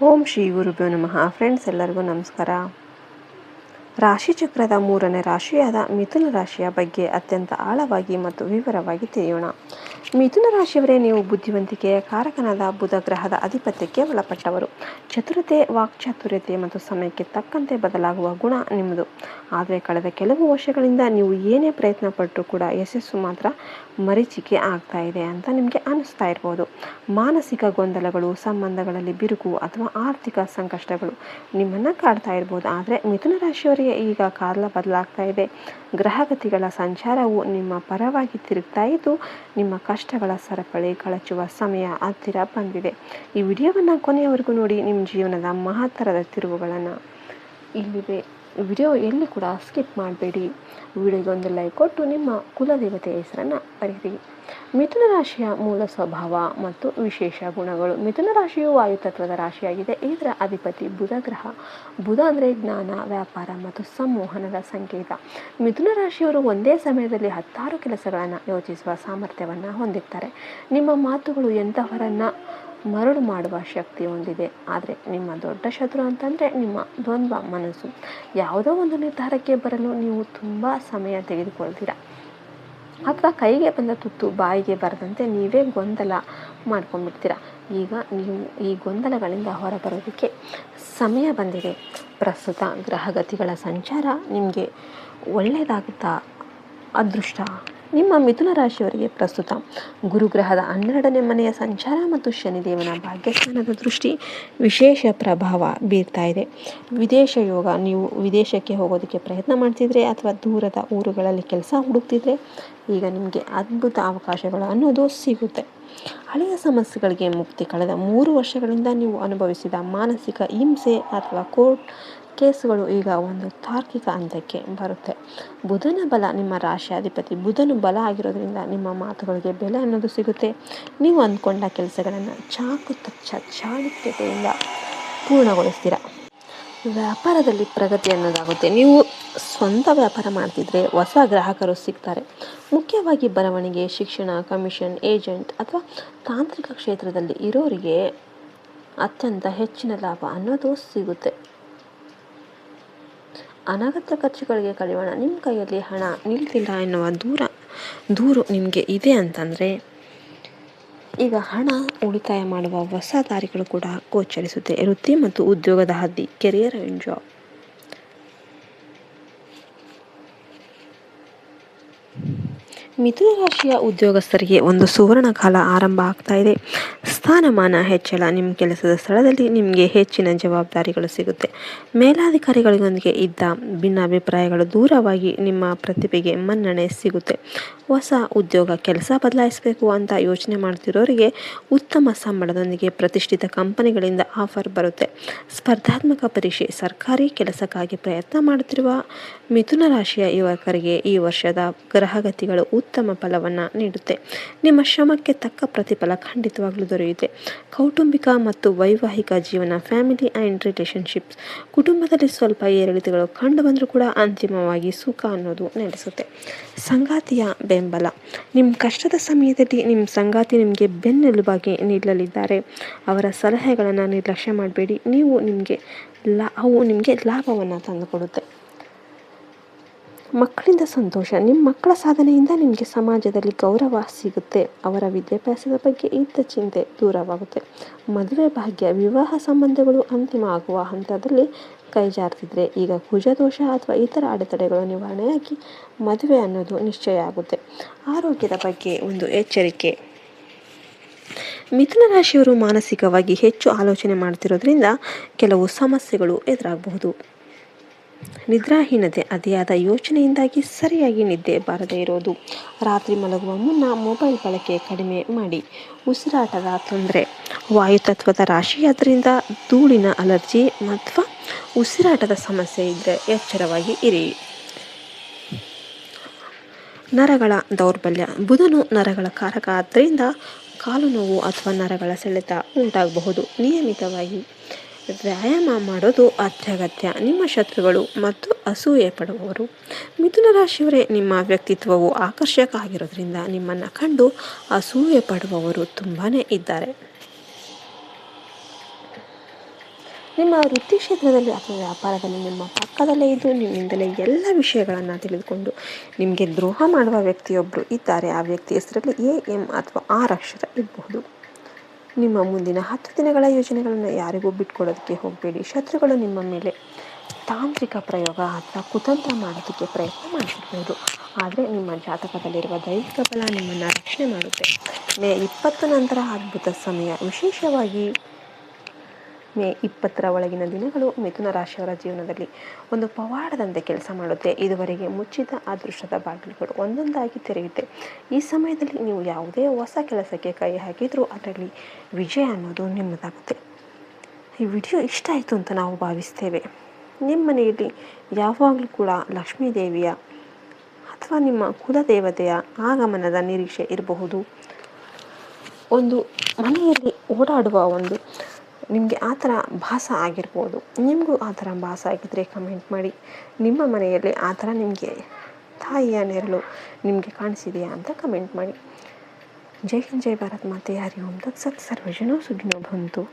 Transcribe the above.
ಓಂ ಶ್ರೀ ಗುರುಭ್ಯೋ ನಮಃ. ಫ್ರೆಂಡ್ಸ್, ಎಲ್ಲರಿಗೂ ನಮಸ್ಕಾರ. ರಾಶಿಚಕ್ರದ 3ನೇ ರಾಶಿಯಾದ ಮಿಥುನ ರಾಶಿಯ ಬಗ್ಗೆ ಅತ್ಯಂತ ಆಳವಾಗಿ ಮತ್ತು ವಿವರವಾಗಿ ತಿಳಿಯೋಣ. ಮಿಥುನ ರಾಶಿಯವರೇ, ನೀವು ಬುದ್ಧಿವಂತಿಕೆಯ ಕಾರಕನಾದ ಬುಧ ಗ್ರಹದ ಆಧಿಪತ್ಯಕ್ಕೆ ಒಳಪಟ್ಟವರು. ಚತುರತೆ, ವಾಕ್ಚಾತುರ್ಯತೆ ಮತ್ತು ಸಮಯಕ್ಕೆ ತಕ್ಕಂತೆ ಬದಲಾಗುವ ಗುಣ ನಿಮ್ಮದು. ಆದರೆ ಕಳೆದ ಕೆಲವು ವರ್ಷಗಳಿಂದ ನೀವು ಏನೇ ಪ್ರಯತ್ನ ಪಟ್ಟರೂ ಕೂಡ ಯಶಸ್ಸು ಮಾತ್ರ ಮರೀಚಿಕೆ ಆಗ್ತಾ ಇದೆ ಅಂತ ನಿಮಗೆ ಅನಿಸ್ತಾ ಇರ್ಬೋದು. ಮಾನಸಿಕ ಗೊಂದಲಗಳು, ಸಂಬಂಧಗಳಲ್ಲಿ ಬಿರುಕು ಅಥವಾ ಆರ್ಥಿಕ ಸಂಕಷ್ಟಗಳು ನಿಮ್ಮನ್ನು ಕಾಡ್ತಾ ಇರ್ಬೋದು. ಆದರೆ ಮಿಥುನ ರಾಶಿಯವರಿಗೆ ಈಗ ಕಾಲ ಬದಲಾಗ್ತಾ ಇದೆ. ಗ್ರಹಗತಿಗಳ ಸಂಚಾರವು ನಿಮ್ಮ ಪರವಾಗಿ ತಿರುಗ್ತಾ ಇದ್ದು ನಿಮ್ಮ ಕಷ್ಟಗಳ ಸರಪಳಿ ಕಳಚುವ ಸಮಯ ಹತ್ತಿರ ಬಂದಿದೆ. ಈ ವಿಡಿಯೋವನ್ನು ಕೊನೆಯವರೆಗೂ ನೋಡಿ. ನಿಮ್ಮ ಜೀವನದ ಮಹತ್ತರದ ತಿರುವುಗಳನ್ನು ಇಲ್ಲಿವೆ. ವಿಡಿಯೋ ಎಲ್ಲಿ ಕೂಡ ಸ್ಕಿಪ್ ಮಾಡಬೇಡಿ. ವಿಡಿಯೋಗೆ ಒಂದು ಲೈಕ್ ಕೊಟ್ಟು ನಿಮ್ಮ ಕುಲದೇವತೆಯ ಹೆಸರನ್ನು ಬರೆಯಿರಿ. ಮಿಥುನ ರಾಶಿಯ ಮೂಲ ಸ್ವಭಾವ ಮತ್ತು ವಿಶೇಷ ಗುಣಗಳು. ಮಿಥುನ ರಾಶಿಯು ವಾಯುತತ್ವದ ರಾಶಿಯಾಗಿದೆ. ಇದರ ಅಧಿಪತಿ ಬುಧ ಗ್ರಹ. ಬುಧ ಅಂದರೆ ಜ್ಞಾನ, ವ್ಯಾಪಾರ ಮತ್ತು ಸಂಮೋಹನದ ಸಂಕೇತ. ಮಿಥುನ ರಾಶಿಯವರು ಒಂದೇ ಸಮಯದಲ್ಲಿ 10 ಕೆಲಸಗಳನ್ನು ಯೋಚಿಸುವ ಸಾಮರ್ಥ್ಯವನ್ನು ಹೊಂದಿರ್ತಾರೆ. ನಿಮ್ಮ ಮಾತುಗಳು ಎಂಥವರನ್ನು ಮರಳು ಮಾಡುವ ಶಕ್ತಿ ಹೊಂದಿದೆ. ಆದರೆ ನಿಮ್ಮ ದೊಡ್ಡ ಶತ್ರು ಅಂತಂದರೆ ನಿಮ್ಮ ದ್ವಂದ್ವ ಮನಸ್ಸು. ಯಾವುದೋ ಒಂದು ನಿರ್ಧಾರಕ್ಕೆ ಬರಲು ನೀವು ತುಂಬ ಸಮಯ ತೆಗೆದುಕೊಳ್ತೀರ, ಅಥವಾ ಕೈಗೆ ಬಂದ ತುತ್ತು ಬಾಯಿಗೆ ಬರದಂತೆ ನೀವೇ ಗೊಂದಲ ಮಾಡ್ಕೊಂಡ್ಬಿಡ್ತೀರ. ಈಗ ನೀವು ಈ ಗೊಂದಲಗಳಿಂದ ಹೊರಬರೋದಕ್ಕೆ ಸಮಯ ಬಂದಿದೆ. ಪ್ರಸ್ತುತ ಗ್ರಹಗತಿಗಳ ಸಂಚಾರ ನಿಮಗೆ ಒಳ್ಳೆಯದಾಗುತ್ತಾ? ಅದೃಷ್ಟ ನಿಮ್ಮ ಮಿಥುನ ರಾಶಿಯವರಿಗೆ ಪ್ರಸ್ತುತ ಗುರುಗ್ರಹದ 12ನೇ ಮನೆಯ ಸಂಚಾರ ಮತ್ತು ಶನಿದೇವನ ಭಾಗ್ಯಸ್ಥಾನದ ದೃಷ್ಟಿ ವಿಶೇಷ ಪ್ರಭಾವ ಬೀರ್ತಾ ಇದೆ. ವಿದೇಶ ಯೋಗ. ನೀವು ವಿದೇಶಕ್ಕೆ ಹೋಗೋದಕ್ಕೆ ಪ್ರಯತ್ನ ಮಾಡ್ತಿದ್ರೆ ಅಥವಾ ದೂರದ ಊರುಗಳಲ್ಲಿ ಕೆಲಸ ಹುಡುಕ್ತಿದ್ರೆ ಈಗ ನಿಮಗೆ ಅದ್ಭುತ ಅವಕಾಶಗಳು ಅನ್ನೋದು ಸಿಗುತ್ತೆ. ಹಳೆಯ ಸಮಸ್ಯೆಗಳಿಗೆ ಮುಕ್ತಿ. ಕಳೆದ 3 ವರ್ಷಗಳಿಂದ ನೀವು ಅನುಭವಿಸಿದ ಮಾನಸಿಕ ಹಿಂಸೆ ಅಥವಾ ಕೋರ್ಟ್ ಕೇಸುಗಳು ಈಗ ಒಂದು ತಾರ್ಕಿಕ ಹಂತಕ್ಕೆ ಬರುತ್ತೆ. ಬುಧನ ಬಲ. ನಿಮ್ಮ ರಾಶಿಯಾಧಿಪತಿ ಬುಧನು ಬಲ ಆಗಿರೋದ್ರಿಂದ ನಿಮ್ಮ ಮಾತುಗಳಿಗೆ ಬೆಲೆ ಅನ್ನೋದು ಸಿಗುತ್ತೆ. ನೀವು ಅಂದ್ಕೊಂಡ ಕೆಲಸಗಳನ್ನು ಚಾಣಕ್ಯತೆಯಿಂದ ಪೂರ್ಣಗೊಳಿಸ್ತೀರ. ವ್ಯಾಪಾರದಲ್ಲಿ ಪ್ರಗತಿ ಅನ್ನೋದಾಗುತ್ತೆ. ನೀವು ಸ್ವಂತ ವ್ಯಾಪಾರ ಮಾಡ್ತಿದ್ರೆ ಹೊಸ ಗ್ರಾಹಕರು ಸಿಗ್ತಾರೆ. ಮುಖ್ಯವಾಗಿ ಬರವಣಿಗೆ, ಶಿಕ್ಷಣ, ಕಮಿಷನ್, ಏಜೆಂಟ್ ಅಥವಾ ತಾಂತ್ರಿಕ ಕ್ಷೇತ್ರದಲ್ಲಿ ಇರೋರಿಗೆ ಅತ್ಯಂತ ಹೆಚ್ಚಿನ ಲಾಭ ಅನ್ನೋದು ಸಿಗುತ್ತೆ. ಅನಗತ್ಯ ಖರ್ಚುಗಳಿಗೆ ಕಡಿವಾಣ. ನಿಮ್ಮ ಕೈಯಲ್ಲಿ ಹಣ ನಿಲ್ತಿಲ್ಲ ಎನ್ನುವ ದೂರು ನಿಮಗೆ ಇದೆ ಅಂತಂದರೆ ಈಗ ಹಣ ಉಳಿತಾಯ ಮಾಡುವ ಹೊಸ ದಾರಿಗಳು ಕೂಡ ಗೋಚರಿಸುತ್ತೆ. ವೃತ್ತಿ ಮತ್ತು ಉದ್ಯೋಗದ ಹಾದಿ. Career and job. ಮಿಥುನ ರಾಶಿಯ ಉದ್ಯೋಗಸ್ಥರಿಗೆ ಒಂದು ಸುವರ್ಣ ಕಾಲ ಆರಂಭ ಆಗ್ತಾ ಇದೆ. ಸ್ಥಾನಮಾನ ಹೆಚ್ಚಳ. ನಿಮ್ಮ ಕೆಲಸದ ಸ್ಥಳದಲ್ಲಿ ನಿಮಗೆ ಹೆಚ್ಚಿನ ಜವಾಬ್ದಾರಿಗಳು ಸಿಗುತ್ತೆ. ಮೇಲಾಧಿಕಾರಿಗಳೊಂದಿಗೆ ಇದ್ದ ಭಿನ್ನಾಭಿಪ್ರಾಯಗಳು ದೂರವಾಗಿ ನಿಮ್ಮ ಪ್ರತಿಭೆಗೆ ಮನ್ನಣೆ ಸಿಗುತ್ತೆ. ಹೊಸ ಉದ್ಯೋಗ, ಕೆಲಸ ಬದಲಾಯಿಸಬೇಕು ಅಂತ ಯೋಚನೆ ಮಾಡ್ತಿರೋರಿಗೆ ಉತ್ತಮ ಸಂಬಳದೊಂದಿಗೆ ಪ್ರತಿಷ್ಠಿತ ಕಂಪನಿಗಳಿಂದ ಆಫರ್ ಬರುತ್ತೆ. ಸ್ಪರ್ಧಾತ್ಮಕ ಪರೀಕ್ಷೆ, ಸರ್ಕಾರಿ ಕೆಲಸಕ್ಕಾಗಿ ಪ್ರಯತ್ನ ಮಾಡುತ್ತಿರುವ ಮಿಥುನ ರಾಶಿಯ ಯುವಕರಿಗೆ ಈ ವರ್ಷದ ಗ್ರಹಗತಿಗಳು ಉತ್ತಮ ಫಲವನ್ನು ನೀಡುತ್ತೆ. ನಿಮ್ಮ ಶ್ರಮಕ್ಕೆ ತಕ್ಕ ಪ್ರತಿಫಲ ಖಂಡಿತವಾಗ್ಲೂ ದೊರೆಯುತ್ತೆ. ಕೌಟುಂಬಿಕ ಮತ್ತು ವೈವಾಹಿಕ ಜೀವನ. Family and relationships. ಕುಟುಂಬದಲ್ಲಿ ಸ್ವಲ್ಪ ಏರಿಳಿತಗಳು ಕಂಡು ಬಂದರೂ ಕೂಡ ಅಂತಿಮವಾಗಿ ಸುಖ ಅನ್ನೋದು ನೆಲೆಸುತ್ತೆ. ಸಂಗಾತಿಯ ಬೆಂಬಲ. ನಿಮ್ಮ ಕಷ್ಟದ ಸಮಯದಲ್ಲಿ ನಿಮ್ಮ ಸಂಗಾತಿ ನಿಮಗೆ ಬೆನ್ನೆಲುಬಾಗಿ ನಿಲ್ಲಲಿದ್ದಾರೆ. ಅವರ ಸಲಹೆಗಳನ್ನು ನಿರ್ಲಕ್ಷ್ಯ ಮಾಡಬೇಡಿ. ಅವು ನಿಮಗೆ ಲಾಭವನ್ನು ತಂದುಕೊಡುತ್ತೆ. ಮಕ್ಕಳಿಂದ ಸಂತೋಷ. ನಿಮ್ಮ ಮಕ್ಕಳ ಸಾಧನೆಯಿಂದ ನಿಮಗೆ ಸಮಾಜದಲ್ಲಿ ಗೌರವ ಸಿಗುತ್ತೆ. ಅವರ ವಿದ್ಯಾಭ್ಯಾಸದ ಬಗ್ಗೆ ಇದ್ದ ಚಿಂತೆ ದೂರವಾಗುತ್ತೆ. ಮದುವೆ ಭಾಗ್ಯ. ವಿವಾಹ ಸಂಬಂಧಗಳು ಅಂತಿಮ ಆಗುವ ಹಂತದಲ್ಲಿ ಕೈಜಾರ್ತಿದ್ರೆ ಈಗ ಕುಜದೋಷ ಅಥವಾ ಇತರ ಅಡೆತಡೆಗಳು ನಿವಾರಣೆಯಾಗಿ ಮದುವೆ ಅನ್ನೋದು ನಿಶ್ಚಯ ಆಗುತ್ತೆ. ಆರೋಗ್ಯದ ಬಗ್ಗೆ ಒಂದು ಎಚ್ಚರಿಕೆ. ಮಿಥುನ ರಾಶಿಯವರು ಮಾನಸಿಕವಾಗಿ ಹೆಚ್ಚು ಆಲೋಚನೆ ಮಾಡ್ತಿರೋದ್ರಿಂದ ಕೆಲವು ಸಮಸ್ಯೆಗಳು ಎದುರಾಗಬಹುದು. ನಿದ್ರಾಹೀನತೆ. ಅತಿಯಾದ ಯೋಚನೆಯಿಂದಾಗಿ ಸರಿಯಾಗಿ ನಿದ್ದೆ ಬಾರದೇ ಇರೋದು. ರಾತ್ರಿ ಮಲಗುವ ಮುನ್ನ ಮೊಬೈಲ್ ಬಳಕೆ ಕಡಿಮೆ ಮಾಡಿ. ಉಸಿರಾಟದ ತೊಂದರೆ. ವಾಯುತತ್ವದ ರಾಶಿಯಾದ್ರಿಂದ ಧೂಳಿನ ಅಲರ್ಜಿ ಅಥವಾ ಉಸಿರಾಟದ ಸಮಸ್ಯೆ ಇದ್ದರೆ ಎಚ್ಚರವಾಗಿ ಇರಿ. ನರಗಳ ದೌರ್ಬಲ್ಯ. ಬುಧನು ನರಗಳ ಕಾರಕ ಆದ್ದರಿಂದ ಕಾಲು ನೋವು ಅಥವಾ ನರಗಳ ಸೆಳೆತ ಉಂಟಾಗಬಹುದು. ನಿಯಮಿತವಾಗಿ ವ್ಯಾಯಾಮ ಮಾಡೋದು ಅತ್ಯಗತ್ಯ. ನಿಮ್ಮ ಶತ್ರುಗಳು ಮತ್ತು ಅಸೂಯೆ ಪಡುವವರು. ಮಿಥುನ ರಾಶಿಯವರೇ, ನಿಮ್ಮ ವ್ಯಕ್ತಿತ್ವವು ಆಕರ್ಷಕ ಆಗಿರೋದ್ರಿಂದ ನಿಮ್ಮನ್ನು ಕಂಡು ಅಸೂಯೆ ಪಡುವವರು ತುಂಬಾ ಇದ್ದಾರೆ. ನಿಮ್ಮ ವೃತ್ತಿ ಕ್ಷೇತ್ರದಲ್ಲಿ ಅಥವಾ ವ್ಯಾಪಾರದಲ್ಲಿ ನಿಮ್ಮ ಪಕ್ಕದಲ್ಲೇ ಇದ್ದು ನಿಮ್ಮಿಂದಲೇ ಎಲ್ಲ ವಿಷಯಗಳನ್ನು ತಿಳಿದುಕೊಂಡು ನಿಮಗೆ ದ್ರೋಹ ಮಾಡುವ ವ್ಯಕ್ತಿಯೊಬ್ಬರು ಇದ್ದಾರೆ. ಆ ವ್ಯಕ್ತಿ ಹೆಸರಲ್ಲಿ AM ಅಥವಾ R ಅಕ್ಷರ ಇರಬಹುದು. ನಿಮ್ಮ ಮುಂದಿನ 10 ದಿನಗಳ ಯೋಜನೆಗಳನ್ನು ಯಾರಿಗೂ ಬಿಟ್ಕೊಡೋದಕ್ಕೆ ಹೋಗಬೇಡಿ. ಶತ್ರುಗಳು ನಿಮ್ಮ ಮೇಲೆ ತಾಂತ್ರಿಕ ಪ್ರಯೋಗ ಅಥವಾ ಕುತಂತ್ರ ಮಾಡೋದಕ್ಕೆ ಪ್ರಯತ್ನ ಮಾಡ್ತಿರ್ಬೋದು. ಆದರೆ ನಿಮ್ಮ ಜಾತಕದಲ್ಲಿರುವ ದೈವಿಕ ಬಲ ನಿಮ್ಮನ್ನು ರಕ್ಷಣೆ ಮಾಡುತ್ತೆ. ಮೇ 20 ನಂತರ ಅದ್ಭುತ ಸಮಯ. ವಿಶೇಷವಾಗಿ ಮೇ 20ರ ಒಳಗಿನ ದಿನಗಳು ಮಿಥುನ ರಾಶಿಯವರ ಜೀವನದಲ್ಲಿ ಒಂದು ಪವಾಡದಂತೆ ಕೆಲಸ ಮಾಡುತ್ತೆ. ಇದುವರೆಗೆ ಮುಚ್ಚಿದ ಅದೃಷ್ಟದ ಬಾಗಿಲುಗಳು ಒಂದೊಂದಾಗಿ ತೆರೆಯುತ್ತೆ. ಈ ಸಮಯದಲ್ಲಿ ನೀವು ಯಾವುದೇ ಹೊಸ ಕೆಲಸಕ್ಕೆ ಕೈ ಹಾಕಿದರೂ ಅದರಲ್ಲಿ ವಿಜಯ ಅನ್ನೋದು ನಿಮ್ಮದಾಗುತ್ತೆ. ಈ ವಿಡಿಯೋ ಇಷ್ಟ ಆಯಿತು ಅಂತ ನಾವು ಭಾವಿಸ್ತೇವೆ. ನಿಮ್ಮ ಮನೆಯಲ್ಲಿ ಯಾವಾಗಲೂ ಕೂಡ ಲಕ್ಷ್ಮೀ ದೇವಿಯ ಅಥವಾ ನಿಮ್ಮ ಕುಲದೇವತೆಯ ಆಗಮನದ ನಿರೀಕ್ಷೆ ಇರಬಹುದು. ಒಂದು ಮನೆಯಲ್ಲಿ ಓಡಾಡುವ ಒಂದು ನಿಮಗೆ ಆ ಥರ ಭಾಸ ಆಗಿರ್ಬೋದು. ನಿಮಗೂ ಆ ಥರ ಭಾಸ ಆಗಿದ್ದರೆ ಕಮೆಂಟ್ ಮಾಡಿ. ನಿಮ್ಮ ಮನೆಯಲ್ಲಿ ಆ ಥರ ನಿಮಗೆ ತಾಯಿಯ ನೆರಳು ನಿಮಗೆ ಕಾಣಿಸಿದೆಯಾ ಅಂತ ಕಮೆಂಟ್ ಮಾಡಿ. ಜೈ ಹಿಂದ್, ಜೈ ಭಾರತ್ ಮಾತೆ. ಹರಿ ಓಂ ತತ್ಸತ್. ಸರ್ವಜನೋ ಸುಖಿನೋ ಭವಂತು.